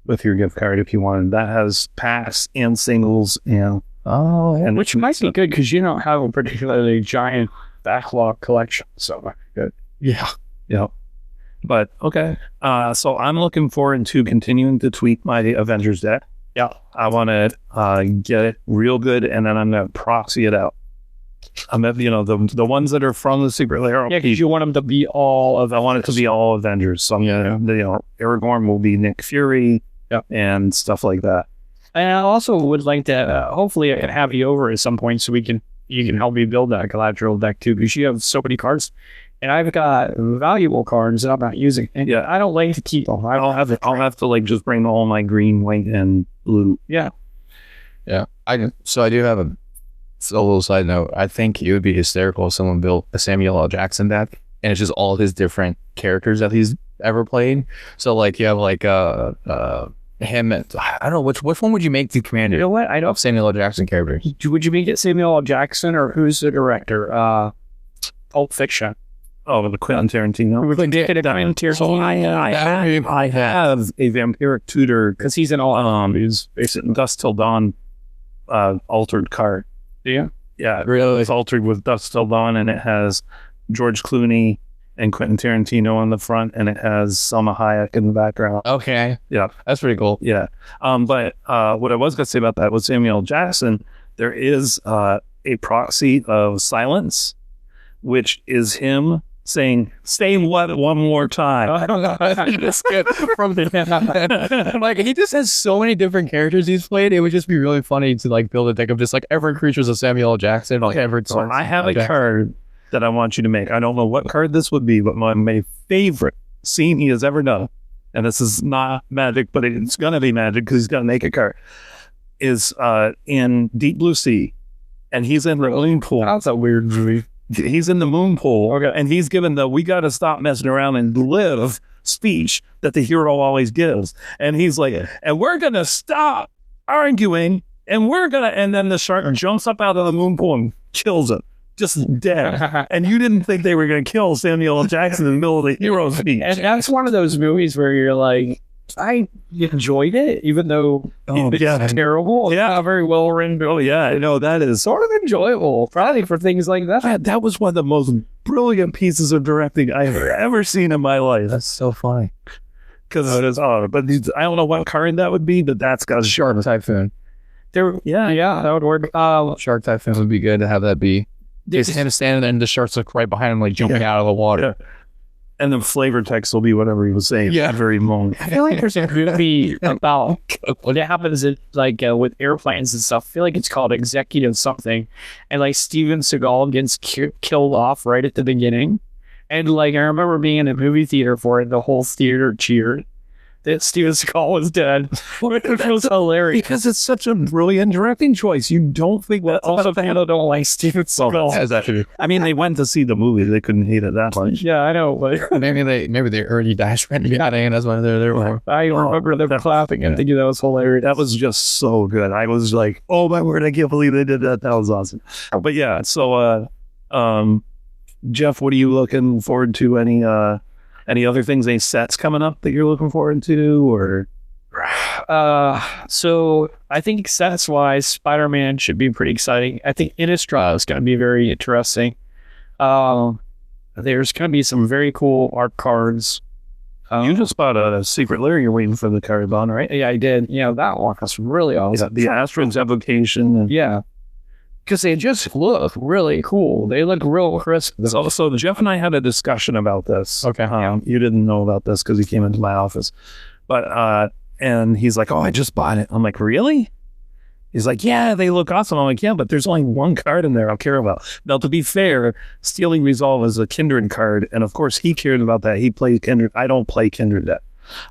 with your gift card if you wanted. That has packs and singles and and Which might be good because you don't have a particularly giant backlog collection. So might be good. yeah. But okay, so I'm looking forward to continuing to tweak my Avengers deck. Yeah. I want to get it real good, and then I'm gonna proxy it out. I'm at, the ones that are from the Secret Lair. Yeah, because you want them to be all of. I want it to be all Avengers. So Aragorn will be Nick Fury, and stuff like that. And I also would like to, hopefully I can have you over at some point so you can help me build that Galadriel deck too, because you have so many cards. And I've got valuable cards that I'm not using. And I don't like to keep them. I'll have to just bring all my green, white, and blue. Yeah. Yeah. I do have a little side note. I think it would be hysterical if someone built a Samuel L. Jackson deck, and it's just all his different characters that he's ever played. So like you have like him. I don't know which one would you make the commander? You know what? I don't. Samuel L. Jackson character. Would you make it Samuel L. Jackson, or who's the director? Pulp Fiction. Oh, the Quentin Tarantino. I have a vampiric tutor because he's in all. He's basically Dusk Till Dawn altered card. Yeah. Yeah, Really? It's altered with Dusk Till Dawn, and it has George Clooney and Quentin Tarantino on the front, and it has Salma Hayek in the background. Okay. Yeah. That's pretty cool. Yeah. But what I was going to say about that with Samuel L. Jackson, there is a proxy of silence, which is him saying, "Say what one more time." I don't know. That's good. From the Like, he just has so many different characters he's played. It would just be really funny to like build a deck of just like every creatures of Samuel L. Jackson. Like So I have a card that I want you to make. I don't know what card this would be, but my favorite scene he has ever done and this is not magic, but it's gonna be magic because he's gonna make a card, is in Deep Blue Sea, and he's in the moon pool. That's a weird movie. He's in the moon pool, and he's given the "we got to stop messing around and live" speech that the hero always gives, and he's like, "And we're gonna stop arguing, and we're gonna," and then the shark jumps up out of the moon pool and kills him, just dead. And you didn't think they were gonna kill Samuel L. Jackson in the middle of the hero speech. And that's one of those movies where you're like, I enjoyed it, even though it's terrible. It's not very well written. Oh yeah, no, that is Sort of enjoyable, probably for things like that. that was one of the most brilliant pieces of directing I've ever seen in my life. That's so funny. Because it is, but I don't know what current that would be, but that's got Shark Typhoon. Yeah, that would work. Shark Typhoon would be good to have that be. It's him standing there and the sharks look right behind him, like jumping out of the water. Yeah. And the flavor text will be whatever he was saying. Yeah. Very moment. I feel like there's a movie about what happens in, like with airplanes and stuff. I feel like it's called Executive something, and like Steven Seagal gets killed off right at the beginning, and like I remember being in a movie theater for it. The whole theater cheered that Steven Seagal was dead. It was hilarious. Because it's such a brilliant directing choice. You don't think that. Also, people don't like Steven Seagal. I mean, they went to see the movie. They couldn't hate it that much. Yeah, I know. But maybe they already dashed right out and that's why they're there. I remember them clapping and thinking that was hilarious. That was just so good. I was like, oh my word, I can't believe they did that. That was awesome. But yeah, so Jeff, what are you looking forward to? Any other things, any sets coming up that you're looking forward to, or? So I think sets wise, Spider-Man should be pretty exciting. I think Innistrad is going to be very interesting. There's going to be some very cool art cards. You just bought a Secret Lair. You're waiting for the card bond, right? Yeah, I did. Yeah, that one was really awesome. The Astron's evocation. And yeah. Because they just look really cool. They look real crisp. So Jeff and I had a discussion about this. Okay. You didn't know about this because he came into my office. But, and he's like, oh, I just bought it. I'm like, really? He's like, yeah, they look awesome. I'm like, yeah, but there's only one card in there I'll care about. Now, to be fair, Stealing Resolve is a Kindred card. And of course, he cared about that. He played Kindred. I don't play Kindred deck.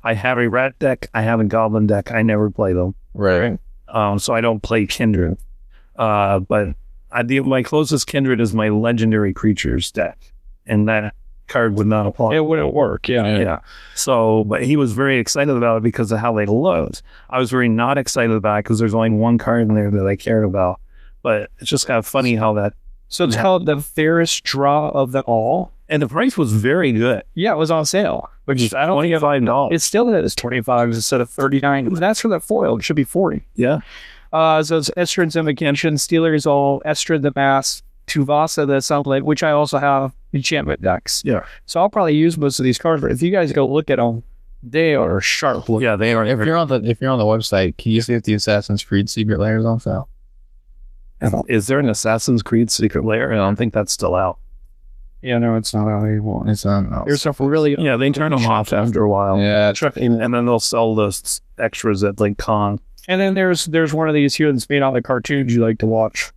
I have a Rat deck. I have a Goblin deck. I never play them. Right. So I don't play Kindred. But my closest Kindred is my Legendary Creatures deck, and that card would not apply. It wouldn't work. Yeah. So, but he was very excited about it because of how they looked. I was very not excited about it because there's only one card in there that I cared about. But it's just kind of funny how that. So it's called the fairest draw of them all. And the price was very good. Yeah, it was on sale. Which I don't think $25. it's still at $25 instead of $39. That's for the foil. It should be $40. Yeah. So it's Estrad's Invocation, Stealer's All, Estrad the Mask, Tuvasa the Sunlight, which I also have enchantment decks. Yeah. So I'll probably use most of these cards, but if you guys go look at them, they are sharp. Yeah, they are. If you're on the website, can you see if the Assassin's Creed Secret Lair is on sale? Is there an Assassin's Creed Secret Lair? I don't think that's still out. Yeah, no, it's not out anymore. It's on. There's stuff really. Yeah, they turn them off after a while. Yeah. And then they'll sell the extras at like con. And then there's one of these here that's made out of cartoons you like to watch.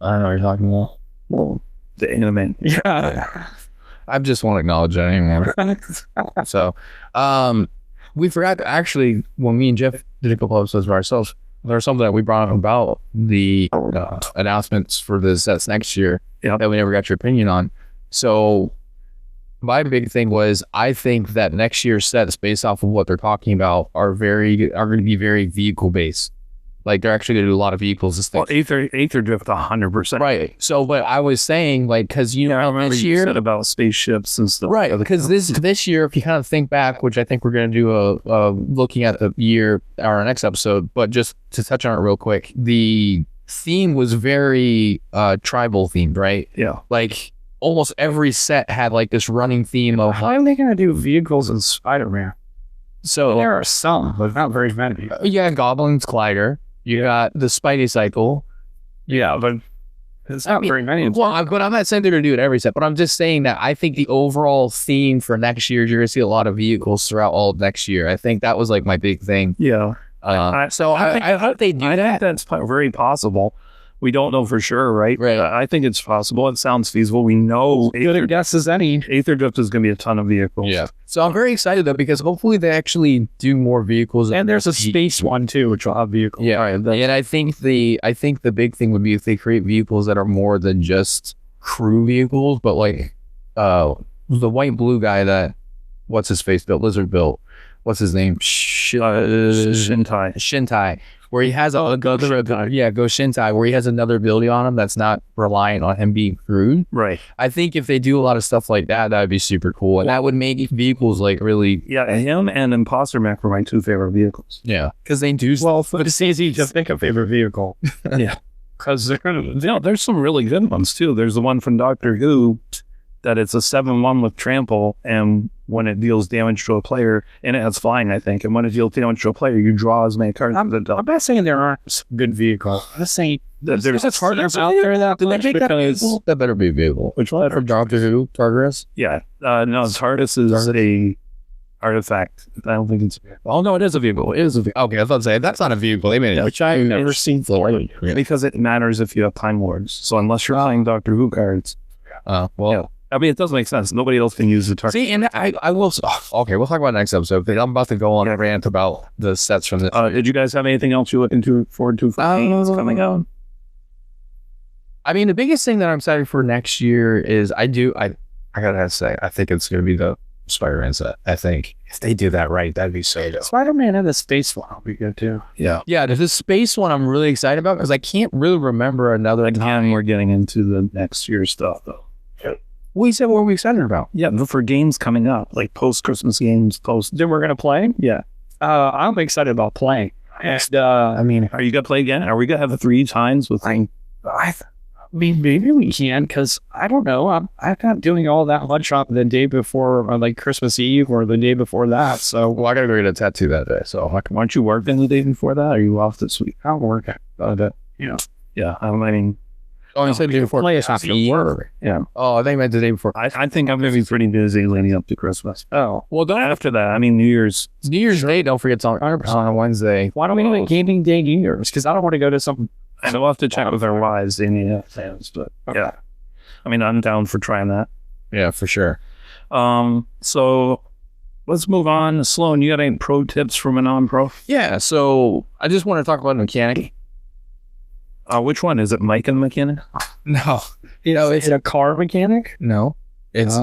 I don't know what you're talking about. Well, the anime. Yeah. I just won't acknowledge that anymore. So, we forgot to actually, when me and Jeff did a couple episodes by ourselves, there's something that we brought up about the announcements for the sets next year that we never got your opinion on. So, my big thing was, I think that next year's sets, based off of what they're talking about, are going to be very vehicle based. Like they're actually going to do a lot of vehicles and stuff. Well, Aether Drift 100%. Right. So, but I was saying, like, because this year said about spaceships and stuff. Right. Because this year, if you kind of think back, which I think we're going to do looking at the year our next episode, but just to touch on it real quick, the theme was very tribal themed, right? Yeah. Like almost every set had like this running theme of How are they going to do vehicles in Spider-Man? So there are some, but not very many. Yeah, Goblin's Glider. You got the Spidey Cycle. Yeah, but it's not very many. Well, but I'm not saying they're going to do it every set, but I'm just saying that I think the overall theme for next year, you're going to see a lot of vehicles throughout all of next year. I think that was like my big thing. Yeah. So I hope they do that. That's very possible. We don't know for sure, right? Right. I think it's possible. It sounds feasible. We know Good a guess as any. Aether Drift is going to be a ton of vehicles. Yeah. So I'm very excited though, because hopefully they actually do more vehicles. And there's a space one too, which will have vehicles. Yeah. And I think the big thing would be if they create vehicles that are more than just crew vehicles, but like the white blue guy that what's his face built, Lizard built. What's his name? Shintai. Where he has Go Shintai, where he has another ability on him that's not reliant on him being crewed. Right. I think if they do a lot of stuff like that, that would be super cool. And that would make vehicles like really... Yeah, him and Imposter Mech were my two favorite vehicles. Yeah. Because they do... Well, it's easy to pick a favorite vehicle. Yeah. Because they're going to... There's some really good ones, too. There's the one from Doctor Who that it's a 7/1 with trample, and when it deals damage to a player, and it has flying, I think, and when it deals damage to a player, you draw as many cards as it does. I'm not saying there aren't some good vehicles. I'm just saying There's partners out there that That better be a vehicle. Which one? From Doctor Who, Tartarus? Yeah. No, TARDIS is a artifact. I don't think it's... Oh, no, it is a vehicle. It is a vehicle. Okay, I was about to say, that's not a vehicle. They made it. Which I've never seen before. Because it matters if you have Time Lords. So unless you're playing Doctor Who cards... well... Yeah. I mean, it does make sense. Nobody else can use the target. See, and I will... okay, we'll talk about it next episode, because I'm about to go on a rant about the sets from this. Did you guys have anything else you're looking forward to for games coming out? I mean, the biggest thing that I'm excited for next year is I gotta say, I think it's going to be the Spider-Man set. I think if they do that right, that'd be so dope. Spider-Man and the space one will be good too. Yeah. Yeah, this space one I'm really excited about, because I can't really remember another time. We're getting into the next year stuff, though. We said what were we excited about? Yeah, but for games coming up, like post-Christmas games, Then we're going to play? Yeah. I'm excited about playing. And, I mean, are you going to play again? Are we going to have the 3 times with... I mean, maybe we can, because I don't know. I'm not doing all that much on the day before, or like Christmas Eve or the day before that. So, Well, I got to go get a tattoo that day, so... Why don't you work the day before that? Or are you off this week? I'll work it. Yeah, I mean... Oh, you said the day before. Play is not going to work. Yeah. Oh, I think I meant the day before. I think I'm going to be pretty busy leading up to Christmas. Oh. Well, don't After that, I mean, New Year's Day, don't forget, it's on Wednesday. Why don't we do a gaming day New Year's? Because I don't want to go to some... So we'll have to check with our wives, any fans, but yeah. I mean, I'm down for trying that. Yeah, for sure. So let's move on. Sloan, you got any pro tips from a non-pro? Yeah, so I just want to talk about a mechanic. Which one? Is it Mike and the Mechanic? No. Is it a car mechanic? No. It's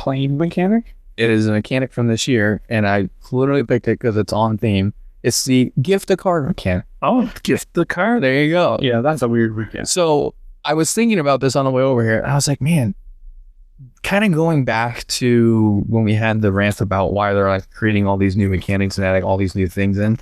Plane mechanic? It is a mechanic from this year, and I literally picked it because it's on theme. It's the gift a card mechanic. Oh, gift the card. There you go. Yeah, that's a weird weekend. So I was thinking about this on the way over here, and I was like, man, kind of going back to when we had the rant about why they're like creating all these new mechanics and adding all these new things in,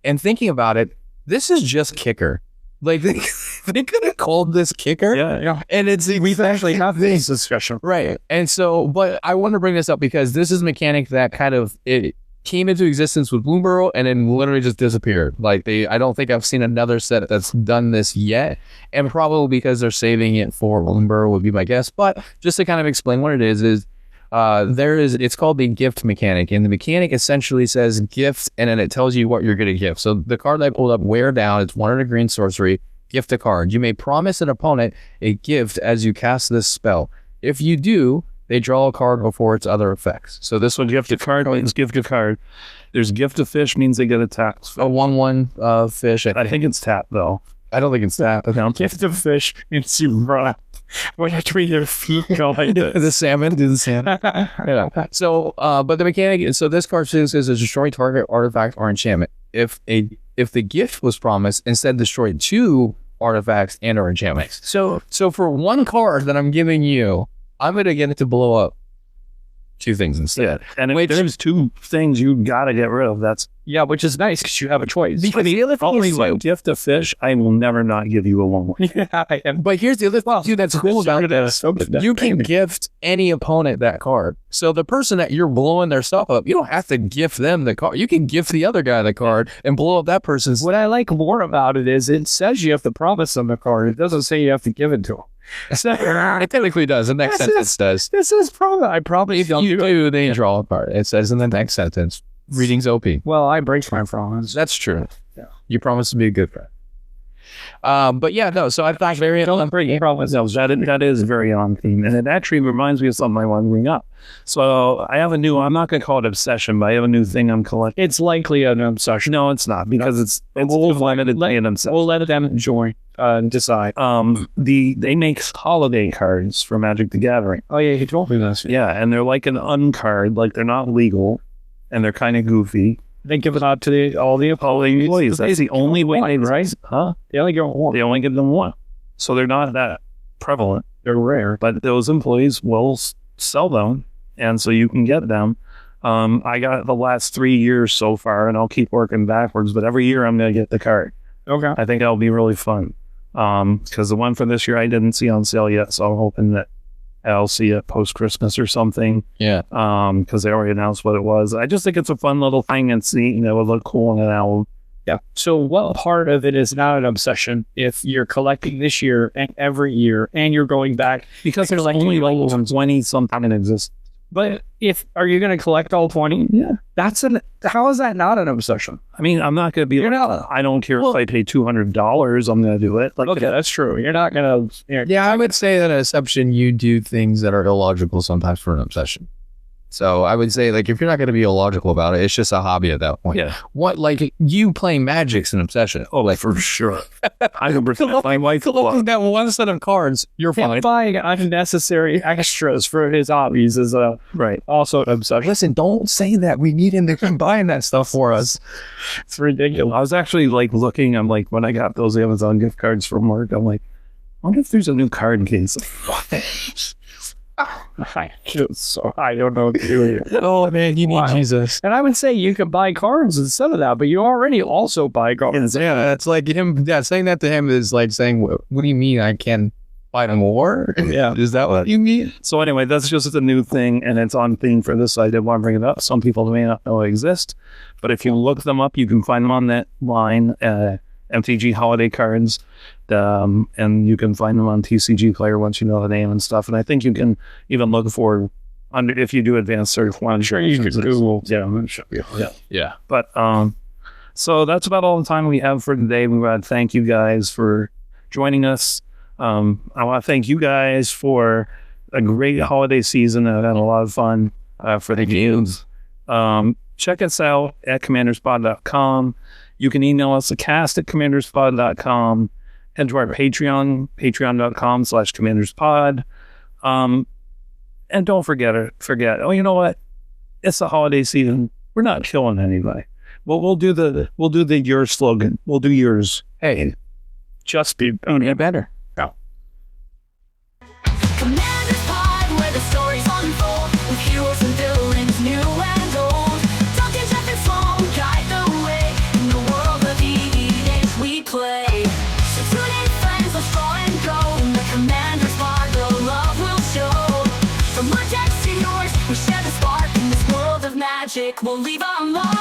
and thinking about it, this is just kicker. Like they could have called this kicker. Yeah. And we've actually had this discussion. Right. And so, but I want to bring this up because this is a mechanic that kind of, it came into existence with Bloomburrow and then literally just disappeared. Like I don't think I've seen another set that's done this yet. And probably because they're saving it for Bloomburrow would be my guess. But just to kind of explain what it is it's called the gift mechanic, and the mechanic essentially says gift, and then it tells you what you're going to gift. So the card that I pulled up, Wear Down, it's 1 green sorcery, gift a card. You may promise an opponent a gift as you cast this spell. If you do, they draw a card before its other effects. So this one, gift a card means gift a card. There's gift a fish means they get a tap. A 1/1 fish. I think it's tap though. I don't think it's tap. Gift a fish means you run. What have to be your feet going? The salmon. Do the salmon. Yeah. So, but the mechanic. So this card says a destroy target artifact or enchantment. If the gift was promised, instead destroy 2 artifacts and or enchantments. So for 1 card that I'm giving you, I'm gonna get it to blow up 2 things instead. Yeah. And if there's 2 things you gotta get rid of, that's which is nice because you have a choice. Because the other thing is, gift a fish, I will never not give you a 1/1. Yeah, but here's the other thing too that's cool about it. You can gift any opponent that card. So the person that you're blowing their stuff up, you don't have to gift them the card. You can gift the other guy the card and blow up that person's. What I like more about it is it says you have to promise them the card. It doesn't say you have to give it to them. So, it technically does. The next sentence does. This is probably. I probably if you do, they draw a card. It says in the next sentence. Reading's OP. Well, I break my promise. That's true. Yeah. You promise to be a good friend. But yeah, no. So I thought very That is very on theme, and it actually reminds me of something I want to bring up. So I have a new. I'm not going to call it obsession, but I have a new thing I'm collecting. It's likely an obsession. No, it's not because it's limited in obsession. We'll let them enjoy and decide. They make holiday cards for Magic the Gathering. Oh yeah, he told me this. Yeah, and they're like an uncard, like they're not legal, and they're kind of goofy. They give it out to all the employees. That's the only way, right? Huh? They only give one. They only give them one, so they're not that prevalent. They're rare, but those employees will sell them, and so you can get them. I got the last 3 years so far, and I'll keep working backwards. But every year I'm going to get the card. Okay, I think that'll be really fun. Because the one for this year I didn't see on sale yet, so I'm hoping that I'll see it post Christmas or something. Yeah. Because they already announced what it was. I just think it's a fun little thing and see, you know, it would look cool in an album. Yeah. So what part of it is not an obsession if you're collecting this year and every year and you're going back? Because there's only like 20 something in existence. But are you going to collect all 20? Yeah. How is that not an obsession? I mean, I'm not going to be, I don't care if I pay $200, I'm going to do it. Like, okay, that's true. You're not going to. Yeah, I would say that an obsession, you do things that are illogical sometimes for an obsession. So I would say, like, if you're not going to be illogical about it, it's just a hobby at that point. Yeah. What, like, you playing Magic's an obsession? Oh, like, for sure. I my wife collecting that one set of cards, you're fine. Buying unnecessary extras for his hobbies is also an obsession. Listen, don't say that. We need him to come buying that stuff for us. It's ridiculous. I was actually like looking. I'm like, when I got those Amazon gift cards from work, I'm like, I wonder if there's a new card case. I don't know what to do here. Oh man, you need Jesus. And I would say you could buy cards instead of that, but you already also buy cards. Yeah, it's like him. Yeah, saying that to him is like saying, "What do you mean I can fight more?" Yeah, is that what you mean? So anyway, that's just a new thing, and it's on theme for this. I did want to bring it up. Some people may not know it exists, but if you look them up, you can find them on that line. MTG holiday cards, and you can find them on TCG Player once you know the name and stuff. And I think you can even look for if you do advanced search. I'm sure you could Google. Yeah. But so that's about all the time we have for today. We want to thank you guys for joining us. I want to thank you guys for a great holiday season. I've had a lot of fun for the games. Check us out at commanderspod.com. You can email us at cast@commanderspod.com. Head to our Patreon, patreon.com/commanderspod. And don't forget, oh, you know what? It's the holiday season. We're not killing anybody. Well, we'll do the yours slogan. We'll do yours. Hey, just be better. Commander's Pod, where the stories unfold, with heroes and villains, new and old. Duncan, Jeff, and Sloan guide the way in the world of EDH we play. So tune in, friends, let's draw and go. In the Commander's Pod, the love will show. From our decks to yours, we share the spark in this world of magic. We'll leave a mark.